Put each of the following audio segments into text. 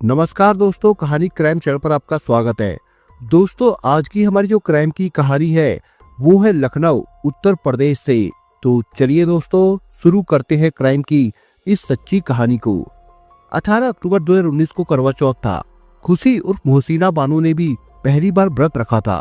नमस्कार दोस्तों, कहानी क्राइम चैनल पर आपका स्वागत है। दोस्तों, आज की हमारी जो क्राइम की कहानी है वो है लखनऊ उत्तर प्रदेश से। तो चलिए दोस्तों, शुरू करते हैं क्राइम की इस सच्ची कहानी को। 18 अक्टूबर 2019 को करवा चौथ था। खुशी उर्फ मोहसिना बानो ने भी पहली बार व्रत रखा था।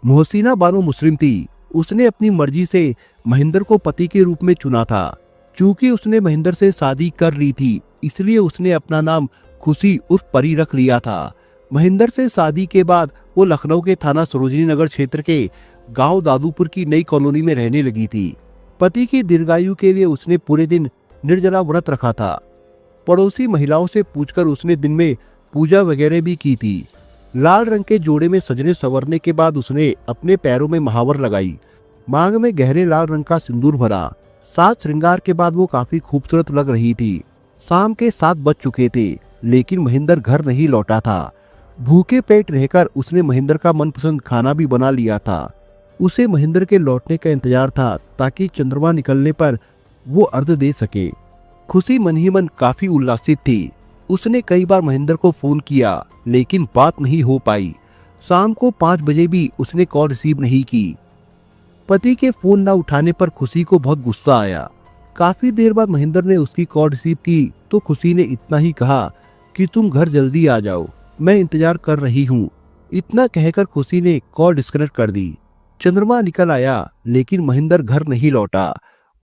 मोहसिना बानो मुस्लिम थी। उसने अपनी मर्जी से महेंद्र को पति के रूप में चुना था। चूंकि उसने महेंद्र से शादी कर ली थी, इसलिए उसने अपना नाम खुशी उर्फ परी रख लिया था। महेंद्र से शादी के बाद वो लखनऊ के थाना सरोजनी नगर क्षेत्र के गांव दादूपुर की नई कॉलोनी में रहने लगी थी। पति की दीर्घायु के लिए उसने पूरे दिन निर्जला व्रत रखा था। पड़ोसी महिलाओं से पूछकर उसने दिन में पूजा वगैरह भी की थी। लाल रंग के जोड़े में सजने संवरने के बाद उसने अपने पैरों में महावर लगाई, मांग में गहरे लाल रंग का सिंदूर भरा। साज श्रृंगार के बाद वो काफी खूबसूरत लग रही थी। शाम के 7 बज चुके थे, लेकिन महेंद्र घर नहीं लौटा था। भूखे पेट रहकर उसने महेंद्र का मनपसंद खाना भी बना लिया था। उसे महेंद्र के लौटने का इंतजार था ताकि चंद्रमा निकलने पर वो अर्घ दे सके। खुशी मन ही मन काफी उल्लासित थी। उसने कई बार महेंद्र को फोन किया, लेकिन बात नहीं हो पाई। शाम को 5 बजे भी उसने कॉल रिसीव नहीं की। पति के फोन न उठाने पर खुशी को बहुत गुस्सा आया। काफी देर बाद महेंद्र ने उसकी कॉल रिसीव की तो खुशी ने इतना ही कहा कि तुम घर जल्दी आ जाओ, मैं इंतजार कर रही हूँ। इतना कहकर खुशी ने कॉल डिस्कनेक्ट कर दी। चंद्रमा निकल आया, लेकिन महेंद्र घर नहीं लौटा।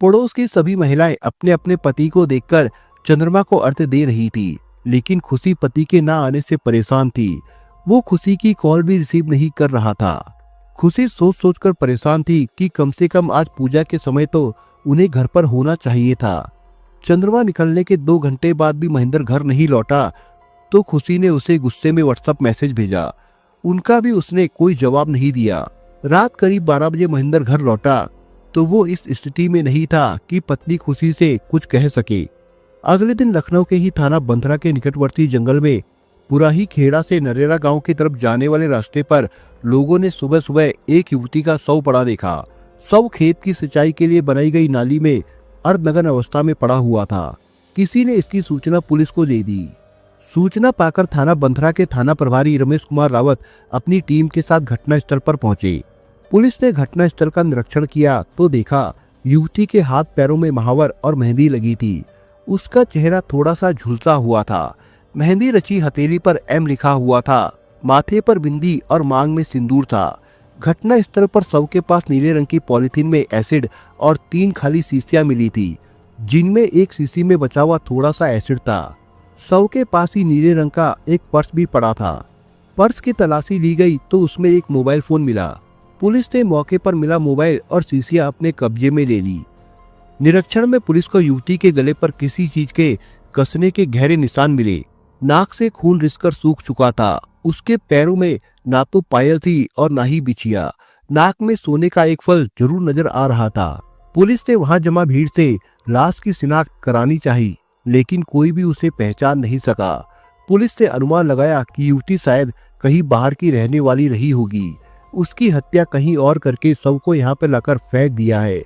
पड़ोस की सभी महिलाएं अपने अपने पति को देखकर चंद्रमा को अर्घ दे रही थी, लेकिन खुशी पति के ना आने से परेशान थी। वो खुशी की कॉल भी रिसीव नहीं कर रहा था। खुशी सोच सोच कर परेशान थी कि कम से कम आज पूजा के समय तो उन्हें घर पर होना चाहिए था। चंद्रमा निकलने के 2 घंटे बाद भी महेंद्र घर नहीं लौटा तो खुशी ने उसे गुस्से में व्हाट्सएप मैसेज भेजा। उनका भी उसने कोई जवाब नहीं दिया। रात करीब 12 बजे महेंद्र घर लौटा तो वो इस स्थिति में नहीं था कि पत्नी खुशी से कुछ कह सके। अगले दिन लखनऊ के ही थाना बंथरा के निकटवर्ती जंगल में पुराही खेड़ा से नरेला गांव की तरफ जाने वाले रास्ते पर लोगों ने सुबह सुबह एक युवती का शव पड़ा देखा। शव खेत की सिंचाई के लिए बनाई गई नाली में अर्धनग्न अवस्था में पड़ा हुआ था। किसी ने इसकी सूचना पुलिस को दे दी। सूचना पाकर थाना बंथरा के थाना प्रभारी रमेश कुमार रावत अपनी टीम के साथ घटनास्थल पर पहुंचे। पुलिस ने घटनास्थल का निरीक्षण किया तो देखा युवती के हाथ पैरों में महावर और मेहंदी लगी थी। उसका चेहरा थोड़ा सा झुलसा हुआ था। मेहंदी रची हथेली पर एम लिखा हुआ था। माथे पर बिंदी और मांग में सिंदूर था। घटना स्थल पर शव के पास नीले रंग की पॉलीथीन में एसिड और 3 खाली शीशियां मिली थी, जिनमें एक शीशी में बचा हुआ थोड़ा सा एसिड था। शव के पास ही नीले रंग का एक पर्स भी पड़ा था। पर्स की तलाशी ली गई तो उसमें एक मोबाइल फोन मिला। पुलिस ने मौके पर मिला मोबाइल और शीशियां अपने कब्जे में ले ली। निरीक्षण में पुलिस को युवती के गले पर किसी चीज के कसने के गहरे निशान मिले। नाक से खून रिसकर सूख चुका था। उसके पैरों में ना तो पायल थी और ना ही बिछिया। नाक में सोने का एक फल जरूर नजर आ रहा था। पुलिस ने वहां जमा भीड़ से लाश की शिनाख्त करानी चाहिए, लेकिन कोई भी उसे पहचान नहीं सका। पुलिस ने अनुमान लगाया कि युवती शायद कहीं बाहर की रहने वाली रही होगी। उसकी हत्या कहीं और करके शव को यहाँ पर लाकर फेंक दिया है।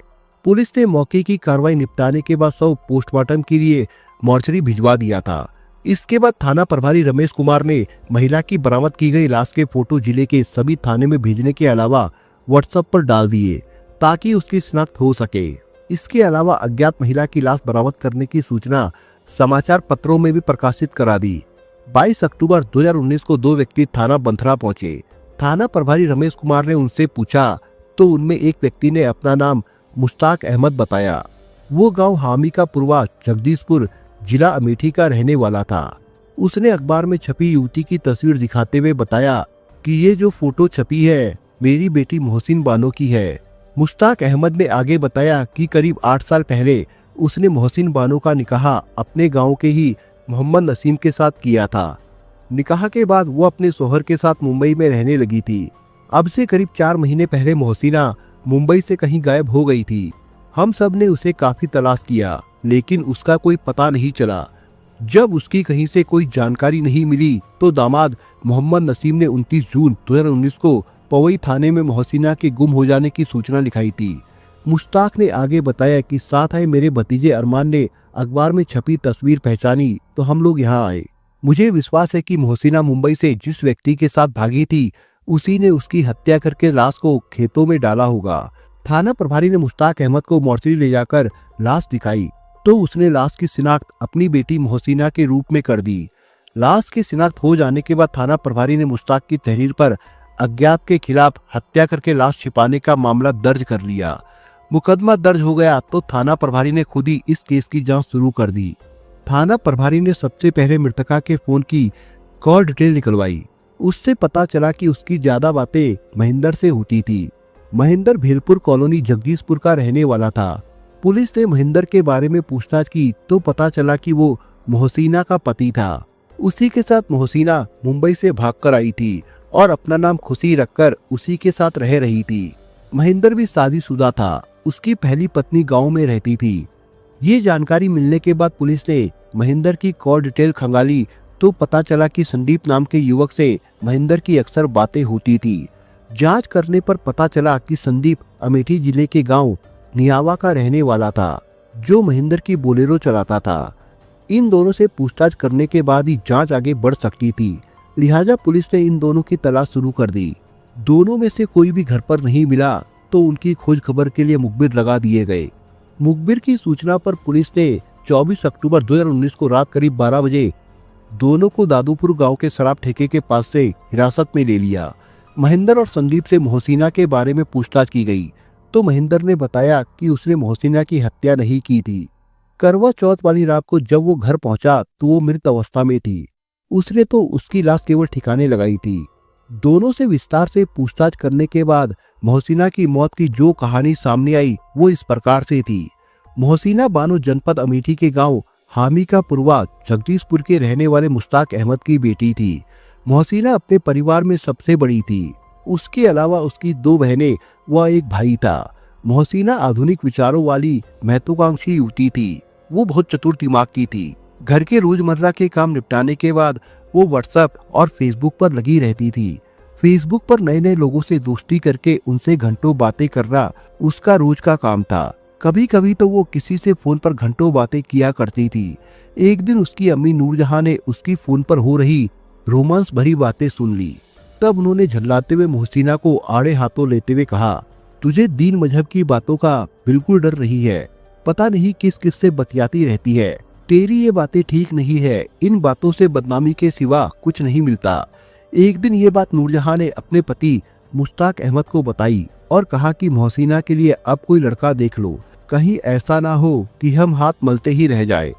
पुलिस ने मौके की कार्रवाई निपटाने के बाद शव पोस्टमार्टम के लिए मोर्चरी भिजवा दिया था। इसके बाद थाना प्रभारी रमेश कुमार ने महिला की बरामद की गई लाश के फोटो जिले के सभी थाने में भेजने के अलावा व्हाट्सएप पर डाल दिए ताकि उसकी शिनाख्त हो सके। इसके अलावा अज्ञात महिला की लाश बरामद करने की सूचना समाचार पत्रों में भी प्रकाशित करा दी। 22 अक्टूबर 2019 को 2 व्यक्ति थाना बंथरा पहुंचे। थाना प्रभारी रमेश कुमार ने उनसे पूछा तो उनमें एक व्यक्ति ने अपना नाम मुश्ताक अहमद बताया। वो गाँव हामी का पूर्वा जगदीशपुर जिला अमेठी का रहने वाला था। उसने अखबार में छपी युवती की तस्वीर दिखाते हुए बताया कि ये जो फोटो छपी है मेरी बेटी मोहसिन बानो की है। मुश्ताक अहमद ने आगे बताया कि करीब 8 साल पहले उसने मोहसिन बानो का निकाह अपने गांव के ही मोहम्मद नसीम के साथ किया था। निकाह के बाद वो अपने शोहर के साथ मुंबई में रहने लगी थी। अब से करीब 4 महीने पहले मोहसिना मुंबई से कहीं गायब हो गई थी। हम सब ने उसे काफी तलाश किया, लेकिन उसका कोई पता नहीं चला। जब उसकी कहीं से कोई जानकारी नहीं मिली तो दामाद मोहम्मद नसीम ने 29 जून 2019 को पवई थाने में मोहसिना के गुम हो जाने की सूचना लिखाई थी। मुश्ताक ने आगे बताया कि साथ आए मेरे भतीजे अरमान ने अखबार में छपी तस्वीर पहचानी तो हम लोग यहाँ आए। मुझे विश्वास है कि मोहसिना मुंबई से जिस व्यक्ति के साथ भागी थी उसी ने उसकी हत्या करके लाश को खेतों में डाला होगा। थाना प्रभारी ने मुश्ताक अहमद को मोर्चरी ले जाकर लाश दिखाई तो उसने लाश की शिनाख्त अपनी बेटी मोहसिना के रूप में कर दी। लाश की शिनाख्त हो जाने के बाद थाना प्रभारी ने मुश्ताक की तहरीर पर अज्ञात के खिलाफ हत्या करके लाश छिपाने का मामला दर्ज कर लिया। मुकदमा दर्ज हो गया तो थाना प्रभारी ने खुद ही इस केस की जांच शुरू कर दी। थाना प्रभारी ने सबसे पहले मृतका के फोन की कॉल डिटेल निकलवाई। उससे पता चला कि उसकी ज्यादा बातें महेंद्र से होती थी। महेंद्र भीलपुर कॉलोनी जगदीशपुर का रहने वाला था। पुलिस ने महेंद्र के बारे में पूछताछ की तो पता चला कि वो मोहसिना का पति था। उसी के साथ मोहसिना मुंबई से भागकर आई थी और अपना नाम खुशी रखकर उसी के साथ रह रही थी। महेंद्र भी शादीशुदा था। उसकी पहली पत्नी गांव में रहती थी। ये जानकारी मिलने के बाद पुलिस ने महेंद्र की कॉल डिटेल खंगाली तो पता चला कि संदीप नाम के युवक से महेंद्र की अक्सर बातें होती थी। जांच करने पर पता चला कि संदीप अमेठी जिले के गांव नियावा का रहने वाला था जो महेंद्र की बोलेरो चलाता था। इन दोनों से पूछताछ करने के बाद ही जांच आगे बढ़ सकती थी, लिहाजा पुलिस ने इन दोनों की तलाश शुरू कर दी। दोनों में से कोई भी घर पर नहीं मिला तो उनकी खोज खबर के लिए मुखबिर लगा दिए गए। मुखबिर की सूचना पर पुलिस ने 24 अक्टूबर 2019 को रात करीब 12 बजे दोनों को दादूपुर गांव के शराब ठेके के पास से हिरासत में ले लिया। महेंद्र और संदीप से मोहसिना के बारे में पूछताछ की गई तो महेंद्र ने बताया कि उसने मोहसिना की हत्या नहीं की थी। करवा चौथ वाली रात को जब वो घर पहुंचा तो वो मृत अवस्था में थी। उसने तो उसकी लाश केवल ठिकाने लगाई थी। दोनों से विस्तार से पूछताछ करने के बाद मोहसिना की मौत की जो कहानी सामने आई वो इस प्रकार से थी। मोहसिना बानो जनपद अमेठी के गांव हामी का पुरवा जगदीशपुर के रहने वाले मुश्ताक अहमद की बेटी थी। मोहसिना अपने परिवार में सबसे बड़ी थी। उसके अलावा उसकी 2 बहनें व एक भाई था। मोहसिना आधुनिक विचारों वाली महत्वाकांक्षी युवती थी। वो बहुत चतुर दिमाग की थी। घर के रोजमर्रा के काम निपटाने के बाद वो व्हाट्सएप और फेसबुक पर लगी रहती थी। फेसबुक पर नए नए लोगों से दोस्ती करके उनसे घंटों बातें करना उसका रोज का काम था। कभी कभी तो वो किसी से फोन पर घंटों बातें किया करती थी। एक दिन उसकी अम्मी नूरजहां ने उसकी फोन पर हो रही रोमांस भरी बातें सुन ली। तब उन्होंने झल्लाते हुए मोहसिना को आड़े हाथों लेते हुए कहा, तुझे दीन मजहब की बातों का बिल्कुल डर नहीं है। पता नहीं किस किस से बतियाती रहती है। तेरी ये बातें ठीक नहीं है। इन बातों से बदनामी के सिवा कुछ नहीं मिलता। एक दिन ये बात नूरजहां ने अपने पति मुश्ताक अहमद को बताई और कहा कि मोहसिना के लिए अब कोई लड़का देख लो, कहीं ऐसा ना हो कि हम हाथ मलते ही रह जाए।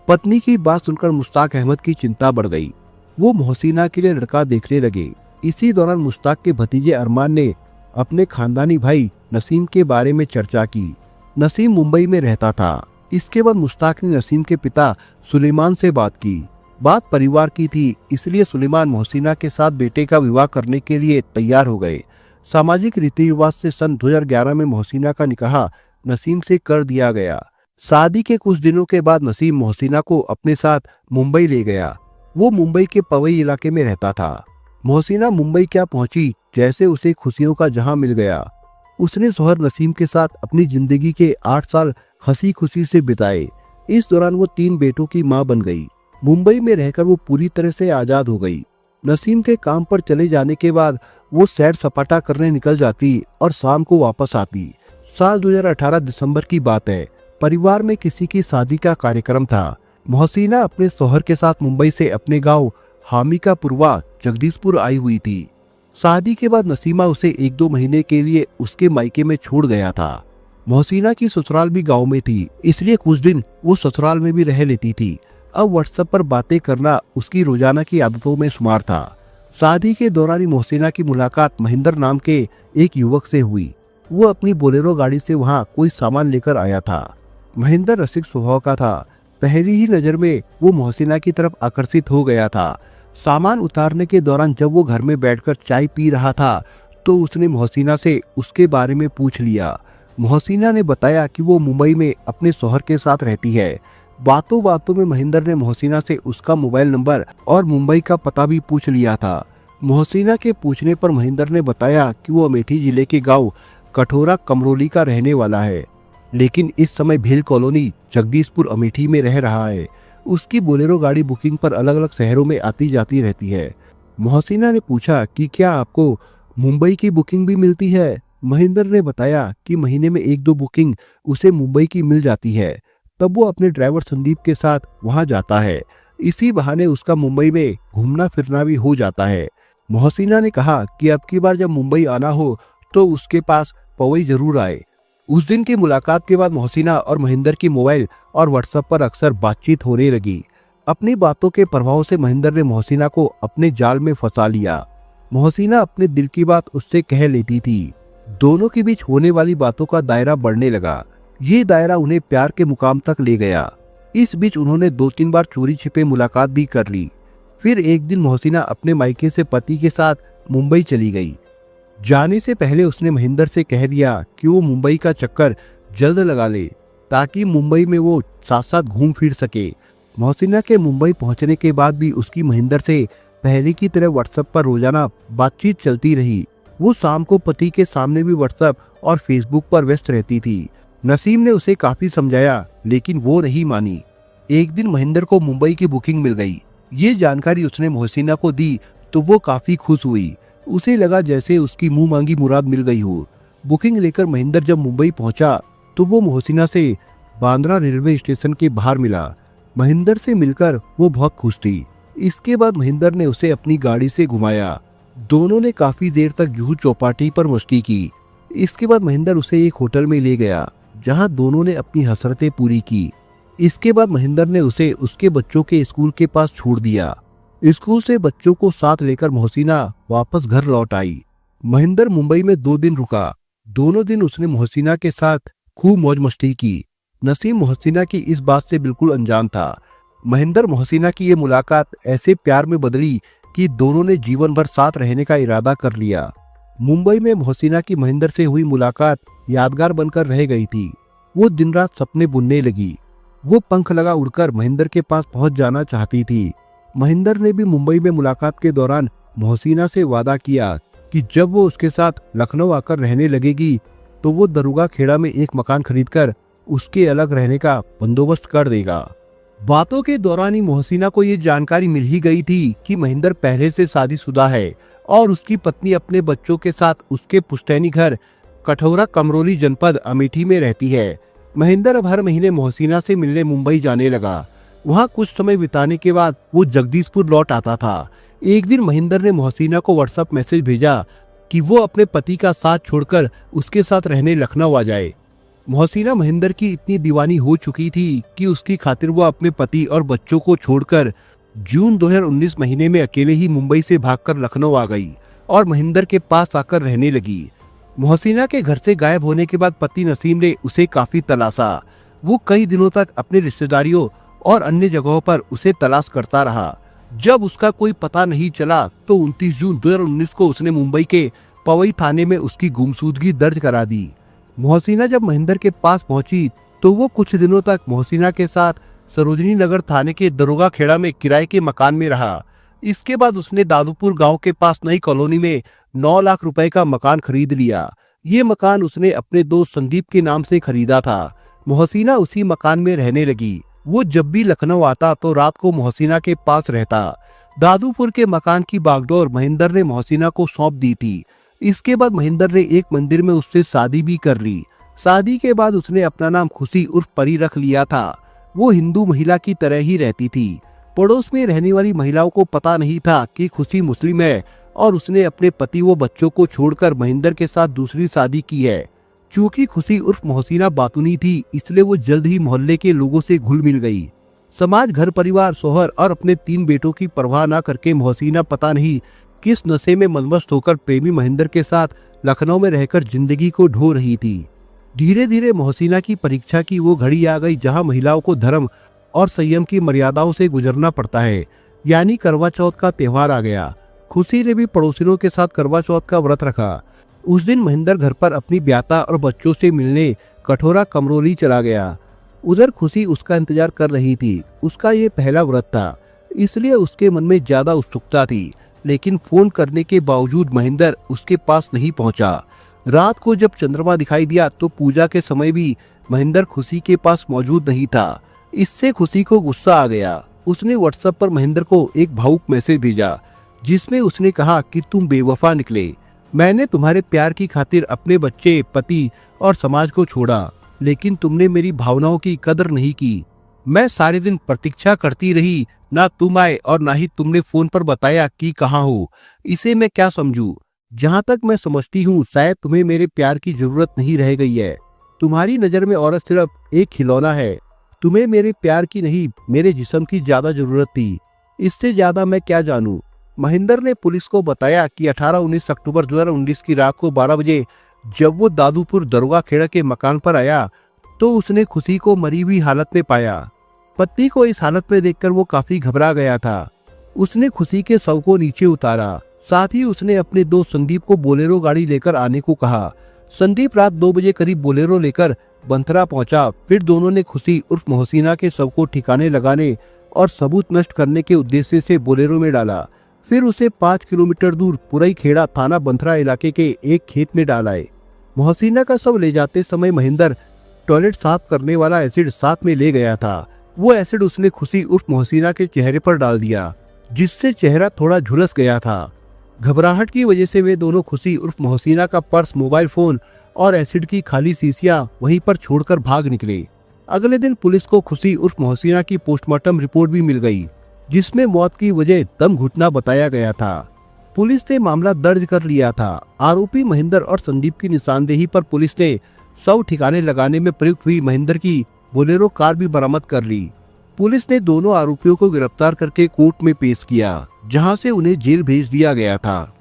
पत्नी की बात सुनकर मुश्ताक अहमद की चिंता बढ़ गई। वो मोहसिना के लिए लड़का देखने लगे। इसी दौरान मुश्ताक के भतीजे अरमान ने अपने खानदानी भाई नसीम के बारे में चर्चा की। नसीम मुंबई में रहता था। इसके बाद मुश्ताक ने नसीम के पिता सुलेमान से बात की। बात परिवार की थी, इसलिए सुलेमान मोहसिना के साथ बेटे का विवाह करने के लिए तैयार हो गए। सामाजिक रीति रिवाज से सन 2011 में मोहसिना का निकाह नसीम से कर दिया गया। शादी के कुछ दिनों के बाद नसीम मोहसिना को अपने साथ मुंबई ले गया। वो मुंबई के पवई इलाके में रहता था। मोहसिना मुंबई क्या पहुंची जैसे उसे खुशियों का जहां मिल गया। उसने शौहर नसीम के साथ अपनी जिंदगी के 8 साल हंसी खुशी से बिताए। इस दौरान वो 3 बेटों की मां बन गई। मुंबई में रहकर वो पूरी तरह से आजाद हो गई। नसीम के काम पर चले जाने के बाद वो सैर सपाटा करने निकल जाती और शाम को वापस आती। साल 2018 दिसंबर की बात है। परिवार में किसी की शादी का कार्यक्रम था। मोहसिना अपने शौहर के साथ मुंबई से अपने गांव हामी का पुरवा जगदीशपुर आई हुई थी। शादी के बाद नसीमा उसे 1-2 महीने के लिए उसके मायके में छोड़ गया था। मोहसिना की ससुराल भी गांव में थी, इसलिए कुछ दिन वो ससुराल में भी रह लेती थी। अब व्हाट्सएप पर बातें करना उसकी रोजाना की आदतों में शुमार था। शादी के दौरान ही मोहसिना की मुलाकात महेंद्र नाम के एक युवक से हुई। वो अपनी बोलेरो गाड़ी से वहाँ कोई सामान लेकर आया था। महेंद्र रसिक स्वभाव का था। पहली ही नजर में वो मोहसिना की तरफ आकर्षित हो गया था। सामान उतारने के दौरान जब वो घर में बैठकर चाय पी रहा था तो उसने मोहसिना से उसके बारे में पूछ लिया। मोहसिना ने बताया कि वो मुंबई में अपने शौहर के साथ रहती है। बातों बातों में महेंद्र ने मोहसिना से उसका मोबाइल नंबर और मुंबई का पता भी पूछ लिया था। मोहसिना के पूछने पर महेंद्र ने बताया कि वो अमेठी जिले के गांव कठोरा कमरोली का रहने वाला है, लेकिन इस समय भील कॉलोनी जगदीशपुर अमेठी में रह रहा है। उसकी बोलेरो गाड़ी बुकिंग पर अलग अलग शहरों में आती जाती रहती है। मोहसिना ने पूछा कि क्या आपको मुंबई की बुकिंग भी मिलती है। महेंद्र ने बताया कि महीने में 1-2 बुकिंग उसे मुंबई की मिल जाती है। तब वो अपने ड्राइवर संदीप के साथ वहां जाता है। इसी बहाने उसका मुंबई में घूमना फिरना भी हो जाता है। मोहसिना ने कहा कि अब की बार जब मुंबई आना हो तो उसके पास पवई जरूर आए। उस दिन की मुलाकात के बाद मोहसिना और महेंद्र की मोबाइल और व्हाट्सएप पर अक्सर बातचीत होने लगी। अपनी बातों के प्रभाव से महेंद्र ने मोहसिना को अपने जाल में फंसा लिया। मोहसिना अपने दिल की बात उससे कह लेती थी। दोनों के बीच होने वाली बातों का दायरा बढ़ने लगा। ये दायरा उन्हें प्यार के मुकाम तक ले गया। इस बीच उन्होंने 2-3 बार चोरी छिपे मुलाकात भी कर ली। फिर एक दिन मोहसिना अपने मायके से पति के साथ मुंबई चली गई। जाने से पहले उसने महेंद्र से कह दिया कि वो मुंबई का चक्कर जल्द लगा ले ताकि मुंबई में वो साथ साथ घूम फिर सके। मोहसिना के मुंबई पहुंचने के बाद भी उसकी महेंद्र से पहले की तरह व्हाट्सएप पर रोजाना बातचीत चलती रही। वो शाम को पति के सामने भी व्हाट्सएप और फेसबुक पर व्यस्त रहती थी। नसीम ने उसे काफी समझाया लेकिन वो नहीं मानी। एक दिन महेंद्र को मुंबई की बुकिंग मिल गई। ये जानकारी उसने मोहसिना को दी तो वो काफी खुश हुई। उसे लगा जैसे उसकी मुंह मांगी मुराद मिल गई हो। बुकिंग लेकर महेंद्र जब मुंबई पहुंचा तो वो मोहसिना से बांद्रा रेलवे स्टेशन के बाहर मिला। महेंद्र से मिलकर वो बहुत खुश थी। इसके बाद महेंद्र ने उसे अपनी गाड़ी से घुमाया। दोनों ने काफी देर तक जुहू चौपाटी पर मस्ती की। इसके बाद महेंद्र उसे एक होटल में ले गया जहां दोनों ने अपनी हसरतें पूरी की। इसके बाद महेंद्र ने उसे उसके बच्चों के स्कूल के पास छोड़ दिया। स्कूल से बच्चों को साथ लेकर मोहसिना वापस घर लौट आई। महेंद्र मुंबई में 2 दिन रुका। दोनों दिन उसने मोहसिना के साथ खूब मौज मस्ती की। नसीम मोहसिना की इस बात से बिल्कुल अनजान था। महेंद्र मोहसिना की ये मुलाकात ऐसे प्यार में बदली कि दोनों ने जीवन भर साथ रहने का इरादा कर लिया। मुंबई में मोहसिना की महेंद्र से हुई मुलाकात यादगार बनकर रह गई थी। वो दिन रात सपने बुनने लगी। वो पंख लगा उड़कर महेंद्र के पास पहुंच जाना चाहती थी। महेंद्र ने भी मुंबई में मुलाकात के दौरान मोहसिना से वादा किया कि जब वो उसके साथ लखनऊ आकर रहने लगेगी तो वो दरुगा खेड़ा में एक मकान खरीदकर उसके अलग रहने का बंदोबस्त कर देगा। बातों के दौरान ही मोहसिना को ये जानकारी मिल ही गई थी कि महेंद्र पहले से शादीशुदा है और उसकी पत्नी अपने बच्चों के साथ उसके पुश्तैनी घर कठौरा कमरोली जनपद अमेठी में रहती है। महेंद्र अब हर महीने मोहसिना से मिलने मुंबई जाने लगा। वहाँ कुछ समय बिताने के बाद वो जगदीशपुर लौट आता था। एक दिन महेंद्र ने मोहसिना को व्हाट्सएप मैसेज भेजा कि वो अपने पति का साथ छोड़कर उसके साथ रहने लखनऊ आ जाए। मोहसिना महेंद्र की इतनी दीवानी हो चुकी थी कि उसकी खातिर वो अपने पति और बच्चों को छोड़कर जून 2019 महीने में अकेले ही मुंबई से भागकर लखनऊ आ गई और महेंद्र के पास आकर रहने लगी। मोहसिना के घर से गायब होने के बाद पति नसीम ने उसे काफी तलाशा। वो कई दिनों तक अपने रिश्तेदारियों और अन्य जगहों पर उसे तलाश करता रहा। जब उसका कोई पता नहीं चला तो 29 जून 2019 को उसने मुंबई के पवई थाने में उसकी गुमशुदगी दर्ज करा दी। मोहसिना जब महेंद्र के पास पहुंची तो वो कुछ दिनों तक मोहसिना के साथ सरोजनी नगर थाने के दरोगा खेड़ा में किराए के मकान में रहा। इसके बाद उसने दादूपुर गांव के पास नई कॉलोनी में 9 लाख रुपए का मकान खरीद लिया। ये मकान उसने अपने दोस्त संदीप के नाम से खरीदा था। मोहसिना उसी मकान में रहने लगी। वो जब भी लखनऊ आता तो रात को मोहसिना के पास रहता। दादूपुर के मकान की बागडोर महेंद्र ने मोहसिना को सौंप दी थी। इसके बाद महेंद्र ने एक मंदिर में उससे शादी भी कर ली। शादी के बाद उसने अपना नाम खुशी उर्फ परी रख लिया था। वो हिंदू महिला की तरह ही रहती थी। पड़ोस में रहने वाली महिलाओं को पता नहीं था कि खुशी मुस्लिम है और उसने अपने पति व बच्चों को छोड़कर महेंद्र के साथ दूसरी शादी की है। चूंकि खुशी उर्फ मोहसिना बातूनी थी इसलिए वो जल्द ही मोहल्ले के लोगों से घुल मिल गई। समाज, घर परिवार, शोहर और अपने 3 बेटों की परवाह न करके मोहसिना पता नहीं किस नशे में मनमस्त होकर प्रेमी महेंद्र के साथ लखनऊ में रहकर जिंदगी को ढो रही थी। धीरे धीरे मोहसिना की परीक्षा की वो घड़ी आ गई जहां महिलाओं को धर्म और संयम की मर्यादाओं से गुजरना पड़ता है। यानी करवा चौथ का त्योहार आ गया। खुशी ने भी पड़ोसियों के साथ करवा चौथ का व्रत रखा। उस दिन महेंद्र घर पर अपनी ब्याता और बच्चों से मिलने कठौरा कमरोली चला गया। उधर खुशी उसका इंतजार कर रही थी। उसका ये पहला व्रत था इसलिए उसके मन में ज्यादा उत्सुकता थी, लेकिन फोन करने के बावजूद महेंद्र उसके पास नहीं पहुंचा। रात को जब चंद्रमा दिखाई दिया तो पूजा के समय भी महेंद्र खुशी के पास मौजूद नहीं था। इससे खुशी को गुस्सा आ गया। उसने व्हाट्सएप पर महेंद्र को एक भावुक मैसेज भेजा जिसमें उसने कहा कि तुम बेवफा निकले। मैंने तुम्हारे प्यार की खातिर अपने बच्चे, पति और समाज को छोड़ा, लेकिन तुमने मेरी भावनाओं की कदर नहीं की। मैं सारे दिन प्रतीक्षा करती रही, ना तुम आए और ना ही तुमने फोन पर बताया कि कहाँ हो। इसे मैं क्या समझूं? जहाँ तक मैं समझती हूँ शायद तुम्हें मेरे प्यार की जरूरत नहीं रह गई है। तुम्हारी नजर में औरत सिर्फ एक खिलौना है। तुम्हें मेरे प्यार की नहीं, मेरे जिस्म की ज्यादा जरूरत थी। इससे ज्यादा मैं क्या जानूं? महेंद्र ने पुलिस को बताया कि 18-19 अक्टूबर 2019 की रात को 12 बजे जब वो दादूपुर दरोगा खेड़ा के मकान पर आया तो उसने खुशी को मरी हुई हालत में पाया। पत्नी को इस हालत में देखकर वो काफी घबरा गया था। उसने खुशी के शव को नीचे उतारा। साथ ही उसने अपने दोस्त संदीप को बोलेरो गाड़ी लेकर आने को कहा। संदीप रात 2 बजे करीब बोलेरो लेकर बंथरा पहुंचा। फिर दोनों ने खुशी उर्फ मोहसिना के शव को ठिकाने लगाने और सबूत नष्ट करने के उद्देश्य से बोलेरो में डाला। फिर उसे 5 किलोमीटर दूर पुरई खेड़ा थाना बंथरा इलाके के एक खेत में डालाए। मोहसिना का शव ले जाते समय महेंद्र टॉयलेट साफ करने वाला एसिड साथ में ले गया था। वो एसिड उसने खुशी उर्फ मोहसिना के चेहरे पर डाल दिया, जिससे चेहरा थोड़ा झुलस गया था। घबराहट की वजह से वे दोनों खुशी उर्फ मोहसिना का पर्स, मोबाइल फोन और एसिड की खाली शीशियां वहीं पर छोड़कर भाग निकले। अगले दिन पुलिस को खुशी उर्फ मोहसिना की पोस्टमार्टम रिपोर्ट भी मिल गई, जिसमें मौत की वजह दम घुटना बताया गया था। पुलिस ने मामला दर्ज कर लिया था। आरोपी महेंद्र और संदीप की निशानदेही पर पुलिस ने शव ठिकाने लगाने में प्रयुक्त हुई महेंद्र की बोलेरो कार भी बरामद कर ली। पुलिस ने दोनों आरोपियों को गिरफ्तार करके कोर्ट में पेश किया, जहां से उन्हें जेल भेज दिया गया था।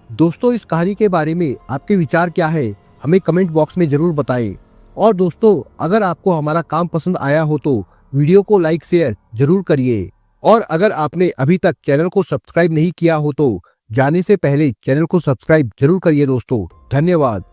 दोस्तों, इस कहानी के बारे में आपके विचार क्या है, हमें कमेंट बॉक्स में जरूर बताएं। और दोस्तों, अगर आपको हमारा काम पसंद आया हो तो वीडियो को लाइक शेयर जरूर करिए। और अगर आपने अभी तक चैनल को सब्सक्राइब नहीं किया हो तो जाने से पहले चैनल को सब्सक्राइब जरूर करिए दोस्तों। धन्यवाद।